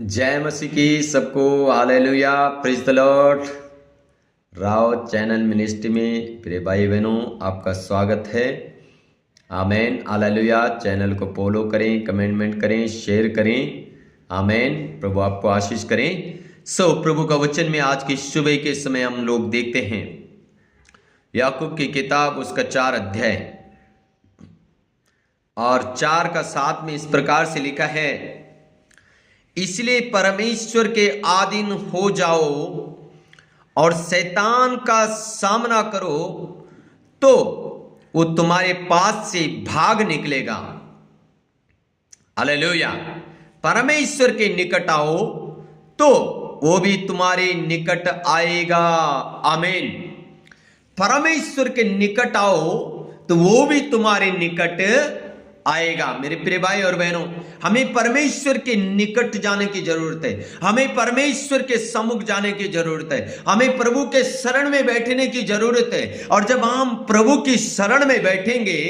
जय मसीह की सबको hallelujah praise the Lord. Rao channel ministry में प्रिय भाई बहनों आपका स्वागत है। Amen hallelujah. चैनल को फॉलो करें, कमेंटमेंट करें, शेयर करें। आमेन। प्रभु आपको आशीष करें। प्रभु का वचन में आज की सुबह के समय हम लोग देखते हैं याकूब की किताब उसका 4 अध्याय और 4 का 7 में इस प्रकार से लिखा है, इसलिए परमेश्वर के अधीन हो जाओ और शैतान का सामना करो तो वो तुम्हारे पास से भाग निकलेगा। हालेलुया। परमेश्वर के निकट आओ तो वो भी तुम्हारे निकट आएगा। आमीन। परमेश्वर के निकट आओ तो वो भी तुम्हारे निकट आएगा। मेरे प्रिय भाई और बहनों, हमें परमेश्वर के निकट जाने की जरूरत है। हमें परमेश्वर के सम्मुख जाने की जरूरत है। हमें प्रभु के शरण में बैठने की जरूरत है। और जब हम प्रभु की शरण में बैठेंगे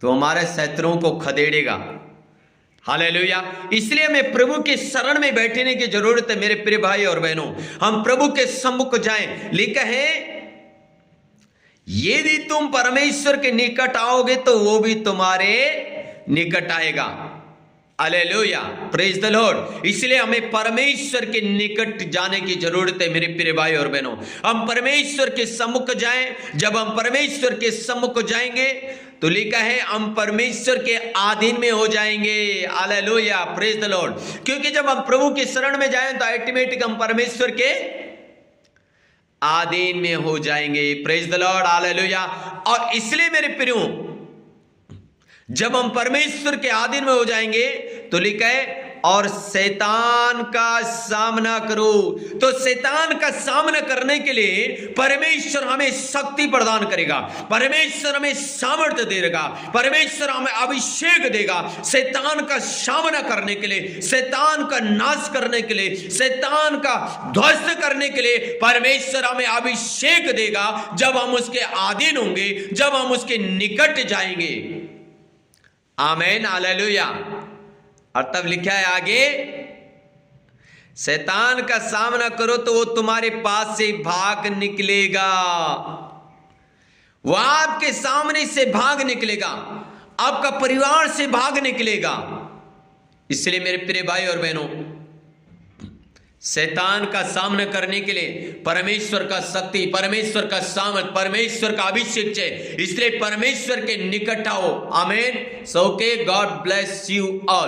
तो हमारे शत्रुओं को खदेड़ेगा। हालेलुया। इसलिए हमें प्रभु के शरण में बैठने की जरूरत है। मेरे प्रिय भाई और बहनों, हम प्रभु के सम्मुख जाएं। लिखा है, यदि तुम परमेश्वर के निकट आओगे तो वो भी तुम्हारे निकट आएगा। Hallelujah praise the Lord. इसलिए हमें परमेश्वर के निकट जाने की जरूरत है। मेरे प्रिय भाई और बहनों, हम परमेश्वर के सम्मुख जाएं। जब हम परमेश्वर के सम्मुख जाएंगे तो लिखा है हम परमेश्वर के अधीन में हो जाएंगे। Hallelujah praise the Lord. क्योंकि जब हम प्रभु के शरण में जाएं तो ऑटोमेटिक हम परमेश्वर के अधीन में हो जाएंगे। Praise the Lord. हालेलुया। और इसलिए मेरे प्रियो, जब हम परमेश्वर के अधीन में हो जाएंगे तो लिखा है और शैतान का सामना करो। तो शैतान का सामना करने के लिए परमेश्वर हमें शक्ति प्रदान करेगा। परमेश्वर हमें सामर्थ्य देगा। परमेश्वर हमें अभिषेक देगा शैतान का सामना करने के लिए, शैतान का नाश करने के लिए, शैतान का ध्वस्त करने के लिए परमेश्वर हमें अभिषेक देगा। जब हम उसके अधीन होंगे, जब हम उसके निकट जाएंगे। आमीन हालेलुया। और तब लिखा है आगे, शैतान का सामना करो तो वो तुम्हारे पास से भाग निकलेगा। वो आपके सामने से भाग निकलेगा, आपका परिवार से भाग निकलेगा। इसलिए मेरे प्रिय भाई और बहनों, शैतान का सामना करने के लिए परमेश्वर का शक्ति, परमेश्वर का सामर्थ, परमेश्वर का अभिषेक चाहिए। इसलिए परमेश्वर के निकट आओ। आमीन। सो के गॉड ब्लेस यू ऑल।